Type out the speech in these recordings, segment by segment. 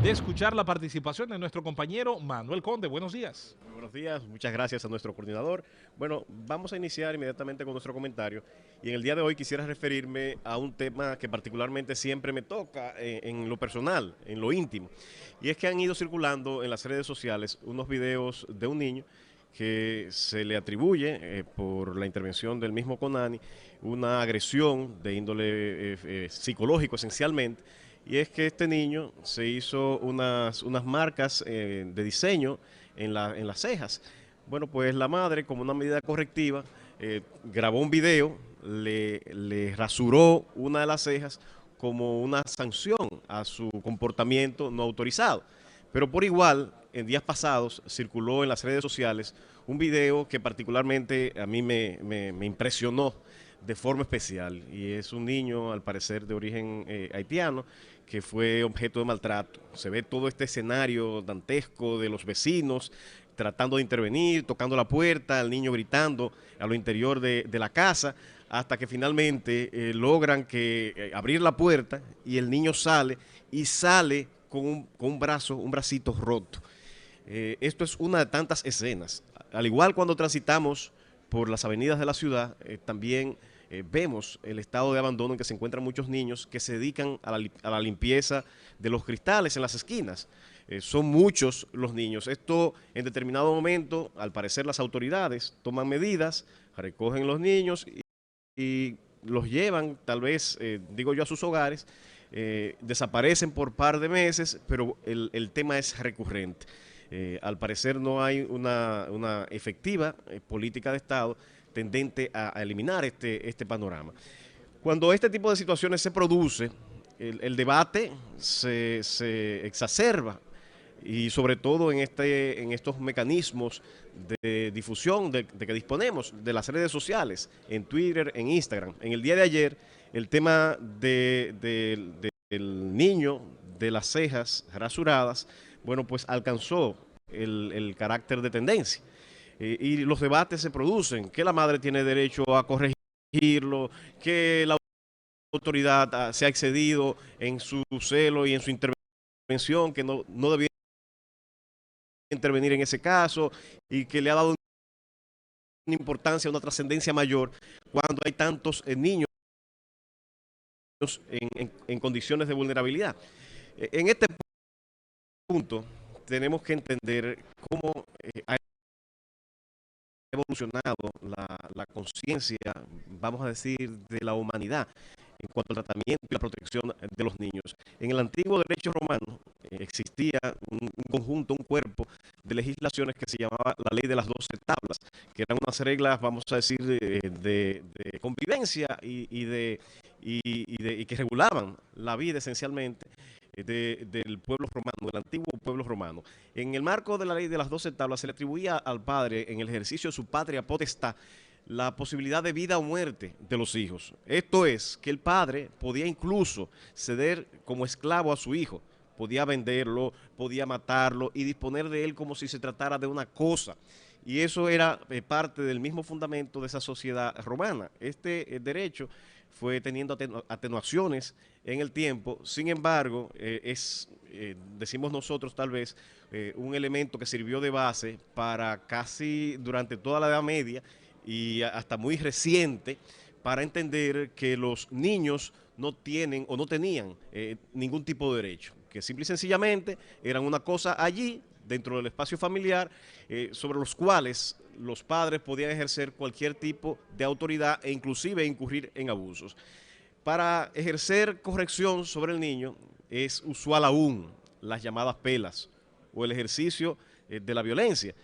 de escuchar la participación de nuestro compañero Manuel Conde. Buenos días. Muy buenos días, muchas gracias a nuestro coordinador. Bueno, vamos a iniciar inmediatamente con nuestro comentario y en el día de hoy quisiera referirme a un tema que particularmente siempre me toca en lo personal, en lo íntimo, y es que han ido circulando en las redes sociales unos videos de un niño que se le atribuye, por la intervención del mismo Conani, una agresión de índole psicológico esencialmente, y es que este niño se hizo unas marcas de diseño en las cejas. Bueno, pues la madre, como una medida correctiva, grabó un video, le rasuró una de las cejas como una sanción a su comportamiento no autorizado. Pero por igual, en días pasados circuló en las redes sociales un video que particularmente a mí me impresionó de forma especial, y es un niño, al parecer de origen haitiano, que fue objeto de maltrato. Se ve todo este escenario dantesco de los vecinos tratando de intervenir, tocando la puerta, el niño gritando a lo interior de la casa, hasta que finalmente logran abrir la puerta y el niño sale, y sale con un brazo, un bracito roto. Esto es una de tantas escenas. Al igual cuando transitamos por las avenidas de la ciudad, también vemos el estado de abandono en que se encuentran muchos niños que se dedican a la limpieza de los cristales en las esquinas. Son muchos los niños. Esto, en determinado momento, al parecer las autoridades toman medidas, recogen los niños y los llevan, tal vez, digo yo, a sus hogares. Desaparecen por par de meses, pero el tema es recurrente. Al parecer no hay una efectiva política de Estado tendente a eliminar este panorama. Cuando este tipo de situaciones se produce, el debate se exacerba, y sobre todo en estos mecanismos de difusión de que disponemos de las redes sociales, en Twitter, en Instagram. En el día de ayer, el tema del niño de las cejas rasuradas, bueno, pues alcanzó el carácter de tendencia. Y los debates se producen, que la madre tiene derecho a corregirlo, que la autoridad se ha excedido en su celo y en su intervención, que no debía intervenir en ese caso, y que le ha dado una importancia, una trascendencia mayor cuando hay tantos niños en condiciones de vulnerabilidad. En este punto tenemos que entender cómo ha evolucionado la conciencia, vamos a decir, de la humanidad en cuanto al tratamiento y la protección de los niños. En el antiguo derecho romano existía un conjunto, un cuerpo de legislaciones que se llamaba la ley de las 12 tablas, que eran unas reglas, vamos a decir, de convivencia y que regulaban la vida esencialmente del pueblo romano, del antiguo pueblo romano. En el marco de la ley de las 12 tablas se le atribuía al padre, en el ejercicio de su patria potestad, la posibilidad de vida o muerte de los hijos. Esto es, que el padre podía incluso ceder como esclavo a su hijo, podía venderlo, podía matarlo y disponer de él como si se tratara de una cosa. Y eso era parte del mismo fundamento de esa sociedad romana. Este derecho fue teniendo atenuaciones en el tiempo. Sin embargo, decimos nosotros tal vez, un elemento que sirvió de base para casi durante toda la Edad Media y hasta muy reciente, para entender que los niños no tienen o no tenían ningún tipo de derecho, que simple y sencillamente eran una cosa allí dentro del espacio familiar, sobre los cuales los padres podían ejercer cualquier tipo de autoridad e inclusive incurrir en abusos. Para ejercer corrección sobre el niño es usual aún las llamadas pelas o el ejercicio de la violencia.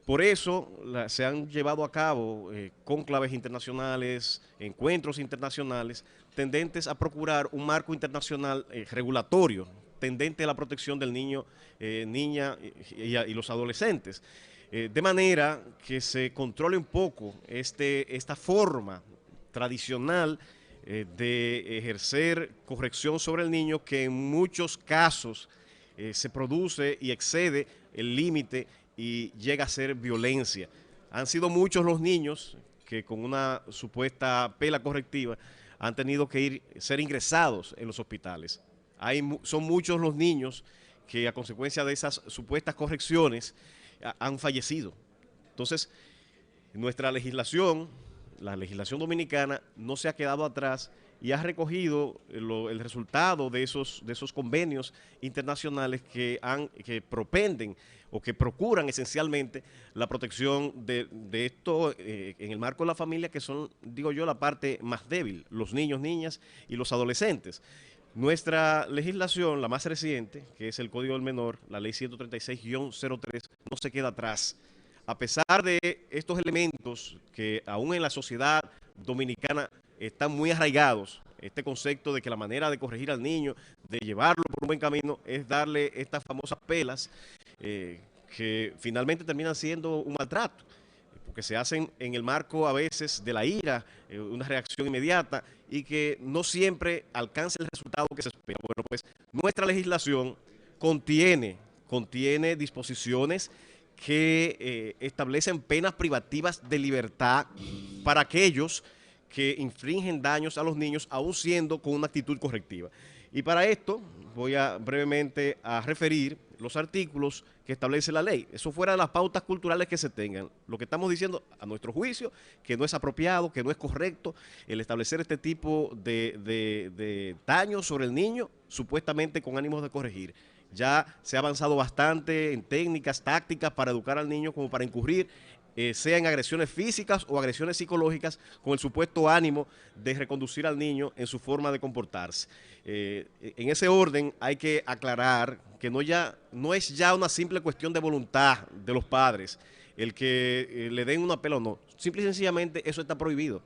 Por eso se han llevado a cabo cónclaves internacionales, encuentros internacionales, tendentes a procurar un marco internacional regulatorio, tendente a la protección del niño, niña y los adolescentes. De manera que se controle un poco esta forma tradicional de ejercer corrección sobre el niño, que en muchos casos se produce y excede el límite y llega a ser violencia. Han sido muchos los niños que con una supuesta pela correctiva han tenido que ser ingresados en los hospitales. Son muchos los niños que a consecuencia de esas supuestas correcciones han fallecido. Entonces, nuestra legislación, la legislación dominicana, no se ha quedado atrás y ha recogido el resultado de esos convenios internacionales que propenden o que procuran esencialmente la protección de esto en el marco de la familia, que son, digo yo, la parte más débil, los niños, niñas y los adolescentes. Nuestra legislación, la más reciente, que es el Código del Menor, la Ley 136-03, no se queda atrás. A pesar de estos elementos que aún en la sociedad dominicana están muy arraigados, este concepto de que la manera de corregir al niño, de llevarlo por un buen camino, es darle estas famosas pelas que finalmente terminan siendo un maltrato, porque se hacen en el marco a veces de la ira, una reacción inmediata y que no siempre alcanza el resultado que se espera. Bueno, pues nuestra legislación contiene disposiciones que establecen penas privativas de libertad para aquellos que infringen daños a los niños, aún siendo con una actitud correctiva. Y para esto voy a brevemente a referir los artículos que establece la ley. Eso fuera de las pautas culturales que se tengan. Lo que estamos diciendo, a nuestro juicio, que no es apropiado, que no es correcto el establecer este tipo de daños sobre el niño, supuestamente con ánimos de corregir. Ya se ha avanzado bastante en técnicas, tácticas para educar al niño como para incurrir sea en agresiones físicas o agresiones psicológicas con el supuesto ánimo de reconducir al niño en su forma de comportarse. En ese orden hay que aclarar que no es ya una simple cuestión de voluntad de los padres el que le den una pela o no. Simple y sencillamente eso está prohibido.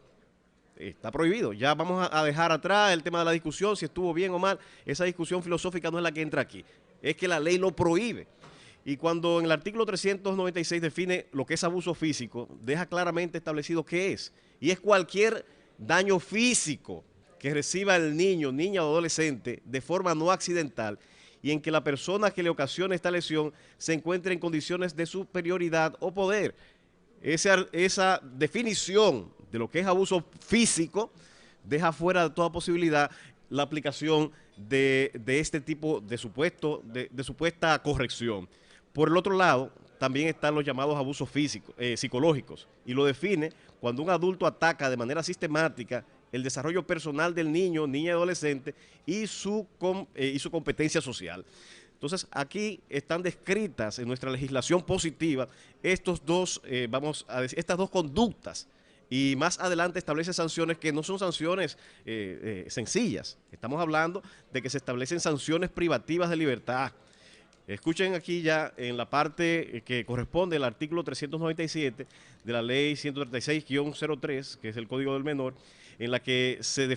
Está prohibido. Ya vamos a dejar atrás el tema de la discusión, si estuvo bien o mal. Esa discusión filosófica no es la que entra aquí. Es que la ley lo prohíbe. Y cuando en el artículo 396 define lo que es abuso físico, deja claramente establecido qué es. Y es cualquier daño físico que reciba el niño, niña o adolescente de forma no accidental y en que la persona que le ocasiona esta lesión se encuentre en condiciones de superioridad o poder. Esa definición de lo que es abuso físico deja fuera de toda posibilidad la aplicación de este tipo de supuesta corrección. Por el otro lado, también están los llamados abusos psicológicos, y lo define cuando un adulto ataca de manera sistemática el desarrollo personal del niño, niña y adolescente y su competencia social. Entonces, aquí están descritas en nuestra legislación positiva estas dos conductas. Y más adelante establece sanciones que no son sanciones sencillas. Estamos hablando de que se establecen sanciones privativas de libertad. Escuchen aquí ya en la parte que corresponde al artículo 397 de la ley 136-03, que es el Código del Menor, en la que se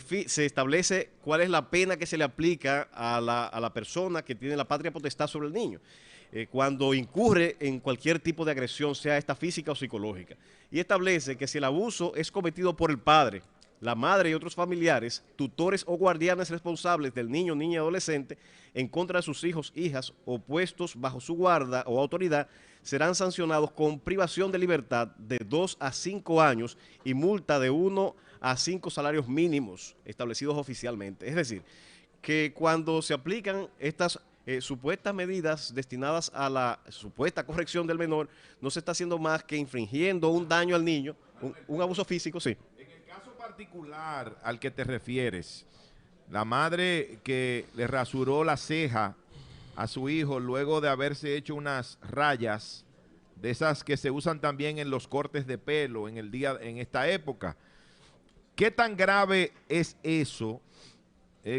establece cuál es la pena que se le aplica a la persona que tiene la patria potestad sobre el niño, cuando incurre en cualquier tipo de agresión, sea esta física o psicológica. Y establece que si el abuso es cometido por el padre, la madre y otros familiares, tutores o guardianes responsables del niño, niña y adolescente en contra de sus hijos, hijas o puestos bajo su guarda o autoridad, serán sancionados con privación de libertad de 2 a 5 años y multa de 1 a 5 salarios mínimos establecidos oficialmente. Es decir, que cuando se aplican estas supuestas medidas destinadas a la supuesta corrección del menor, no se está haciendo más que infringiendo un daño al niño, un abuso físico, sí. Particular al que te refieres, la madre que le rasuró la ceja a su hijo luego de haberse hecho unas rayas de esas que se usan también en los cortes de pelo en esta época. ¿Qué tan grave es eso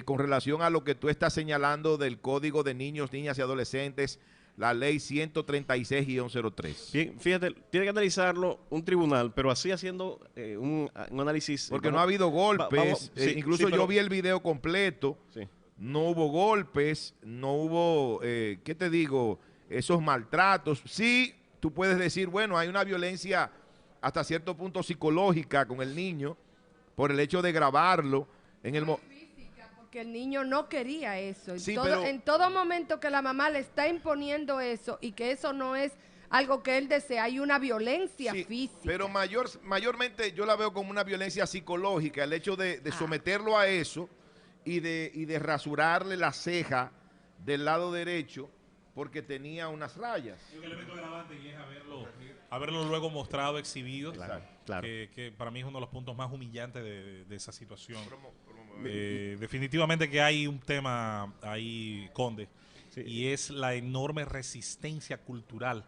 con relación a lo que tú estás señalando del Código de Niños, Niñas y Adolescentes, la ley 136-03? Bien, fíjate, tiene que analizarlo un tribunal, pero así haciendo un análisis. Porque no ha habido golpes, incluso yo vi el video completo, sí. No hubo golpes, no hubo, ¿qué te digo? Esos maltratos. Sí, tú puedes decir, bueno, hay una violencia hasta cierto punto psicológica con el niño por el hecho de grabarlo en el momento. Que el niño no quería eso. Sí, en todo momento que la mamá le está imponiendo eso y que eso no es algo que él desea, hay una violencia física. Pero mayormente yo la veo como una violencia psicológica, el hecho de someterlo a eso y de rasurarle la ceja del lado derecho porque tenía unas rayas. Y un elemento agravante y es haberlo luego mostrado, exhibido, Claro. Que para mí es uno de los puntos más humillantes de esa situación. Definitivamente que hay un tema ahí, Conde, y es la enorme resistencia cultural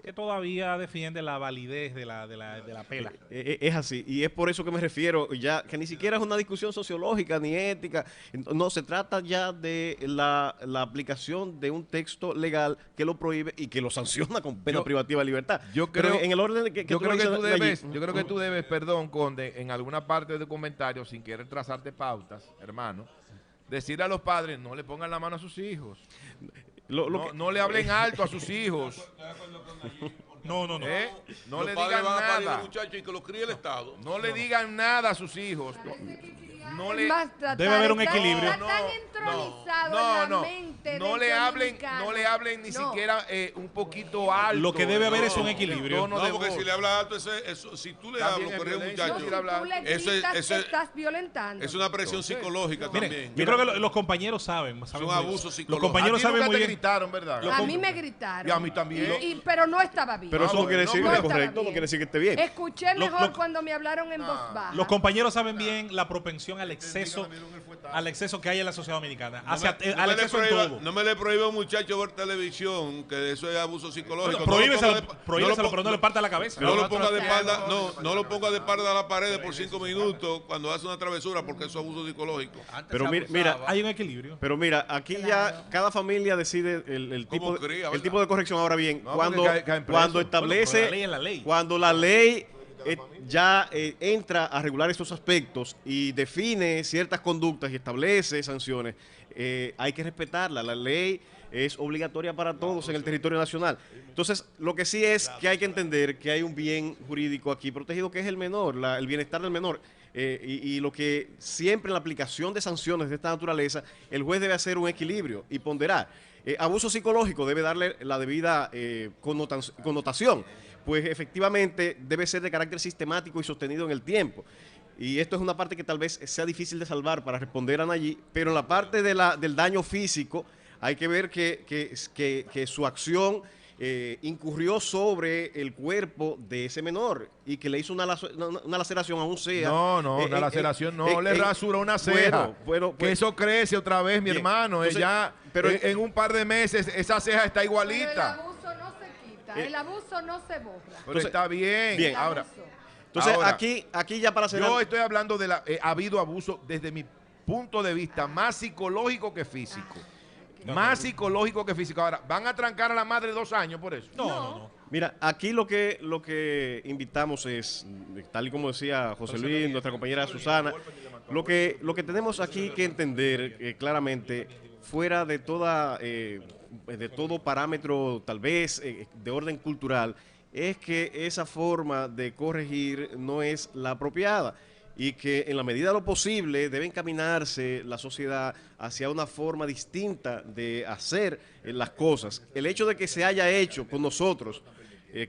que todavía defiende la validez de la pela. Es así, y es por eso que me refiero, ya que ni siquiera es una discusión sociológica ni ética, no, se trata ya de la aplicación de un texto legal que lo prohíbe y que lo sanciona con pena privativa de libertad. Yo Pero creo, en el orden que yo tú creo que dices tú de allí- debes, yo creo que tú debes, perdón, Conde, en alguna parte de comentarios, sin querer trazarte pautas, hermano, decir a los padres, no le pongan la mano a sus hijos. No le hablen alto a sus hijos. No. No Los le padres digan van a parir nada. al muchacho y que lo críe el Estado. No le digan nada a sus hijos. No le, Debe haber un equilibrio. Está tan entronizado en la mente no del le hablen, dominicano. no le hablen ni No. siquiera un poquito alto. Lo que debe haber es un el equilibrio. tono No, de porque voz. si le hablas alto, eso, si tú le También hablas, es corre un violencia. No, muchacho, si tú le Eso es- gritas, eso te es- estás violentando. es una presión psicológica Miren, también. yo creo que los compañeros saben. Es un abuso Los psicológico. compañeros A ti saben nunca muy te bien. gritaron, ¿verdad? A mí me gritaron. Y a mí también. Pero no estaba bien. Pero eso no quiere decir no que es estaba correcto, no bien. quiere decir que esté bien. Escuché Lo- mejor lo- cuando me hablaron en voz baja. Los compañeros saben bien la propensión al exceso que hay en la sociedad dominicana. Al exceso en todo. No me le prohíbe a un muchacho ver televisión, que eso es abuso psicológico. Prohíbeselo, prohíbeselo, pero no le parta la cabeza. No lo ponga de espalda, no lo ponga de espalda a la pared por 5 minutos cuando hace una travesura, porque eso es abuso psicológico. Pero mira, Hay un equilibrio. Pero mira, aquí ya cada familia decide el ¿Cómo tipo, cría, el verdad? tipo de corrección. Ahora bien, No, cuando, porque caen presos. cuando Bueno, pero establece, la ley es la ley. cuando la ley ya entra a regular estos aspectos y define ciertas conductas y establece sanciones, hay que respetarla. La ley es obligatoria para todos en el territorio nacional. Entonces, lo que sí es que hay que entender que hay un bien jurídico aquí protegido, que es el menor, el bienestar del menor. Y lo que siempre en la aplicación de sanciones de esta naturaleza, el juez debe hacer un equilibrio y ponderar. Abuso psicológico debe darle la debida connotación, pues efectivamente debe ser de carácter sistemático y sostenido en el tiempo. Y esto es una parte que tal vez sea difícil de salvar para responder a Nayib, pero en la parte del daño físico hay que ver que su acción incurrió sobre el cuerpo de ese menor y que le hizo una laceración a un CEA. Una laceración no, le rasuró una ceja. Que eso crece otra vez, mi Bien, hermano. entonces, Ella, pero en un par de meses, esa ceja está Pero el igualita. abuso no se quita, el abuso no se borra. Pero Entonces, está bien. bien. Ahora, Entonces, ahora, aquí ya para cerrar. yo estoy hablando de ha habido abuso desde mi punto de vista más psicológico que físico. Más psicológico que físico. Ahora, ¿van a trancar a la madre 2 años por eso? No. Mira, aquí lo que invitamos es, tal y como decía José Luis, nuestra compañera Susana, lo que tenemos aquí que entender claramente, fuera de de todo parámetro tal vez de orden cultural, es que esa forma de corregir no es la apropiada y que en la medida de lo posible debe encaminarse la sociedad hacia una forma distinta de hacer las cosas. El hecho de que se haya hecho con nosotros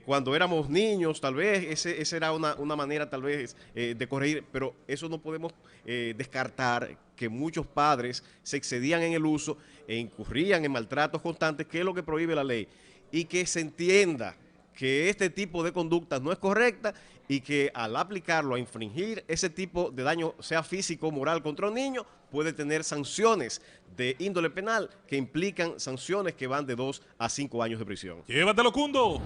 cuando éramos niños, tal vez, esa era una manera tal vez de corregir, pero eso no podemos descartar que muchos padres se excedían en el uso e incurrían en maltratos constantes, que es lo que prohíbe la ley, y que se entienda que este tipo de conducta no es correcta y que al aplicarlo, a infringir ese tipo de daño, sea físico o moral contra un niño, puede tener sanciones de índole penal que implican sanciones que van de 2 a 5 años de prisión. Llévatelo, Cundo.